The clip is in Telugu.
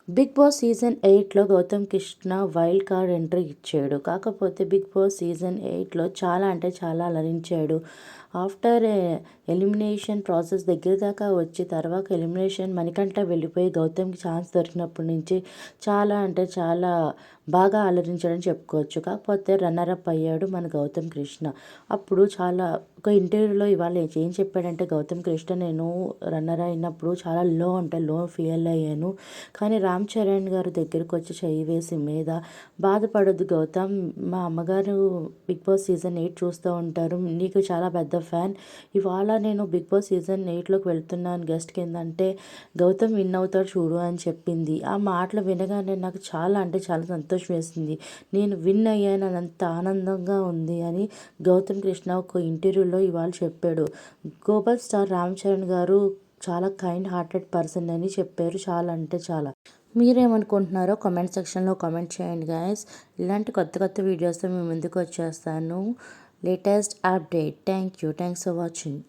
బిగ్ బాస్ సీజన్ 8లో Gautham Krishna wild card entry ఇచ్చాడు. కాకపోతే బిగ్ బాస్ సీజన్ 8లో చాలా అంటే చాలా అలరించాడు. ఆఫ్టర్ ఎలిమినేషన్ ప్రాసెస్ దగ్గర దాకా వచ్చి తర్వాత ఎలిమినేషన్ మణికంఠ వెళ్ళిపోయి గౌతమ్కి ఛాన్స్ దొరికినప్పటి నుంచి చాలా అంటే చాలా బాగా అలరించాడని చెప్పుకోవచ్చు. కాకపోతే రన్నర్ అప్ అయ్యాడు మన గౌతమ్ కృష్ణ. అప్పుడు చాలా ఒక ఇంటర్వ్యూలో ఇవాళ ఏం చెప్పాడంటే గౌతమ్ కృష్ణ, నేను రన్నర్ అయినప్పుడు చాలా లో ఫీల్ అయ్యాను. కానీ రామ్ చరణ్ గారు దగ్గరకు వచ్చి చెయ్యి వేసి మీద బాధపడొద్దు గౌతమ్, మా అమ్మగారు బిగ్ బాస్ సీజన్ 8 చూస్తూ ఉంటారు, నీకు చాలా పెద్ద ఫ్యాన్. ఇవాళ నేను బిగ్ బాస్ సీజన్ 8లోకి వెళ్తున్నాను గెస్ట్ కింద అంటే గౌతమ్ విన్ అవుతాడు చూడు అని చెప్పింది. ఆ మాటలు వినగానే నాకు చాలా అంటే చాలా సంతోషం వేసింది. నేను విన్ అయ్యాను అంత ఆనందంగా ఉంది అని గౌతమ్ కృష్ణ ఒక ఇంటర్వ్యూలో ఇవాళ చెప్పాడు. గ్లోబల్ స్టార్ రామ్ చరణ్ గారు చాలా కైండ్ హార్టెడ్ పర్సన్ అని చెప్పారు. చాలా అంటే చాలా. మీరేమనుకుంటున్నారో కామెంట్ సెక్షన్లో కామెంట్ చేయండి గాయస్. ఇలాంటి కొత్త కొత్త వీడియోస్తో మీ ముందుకు వచ్చేస్తాను. Latest update. Thanks for watching.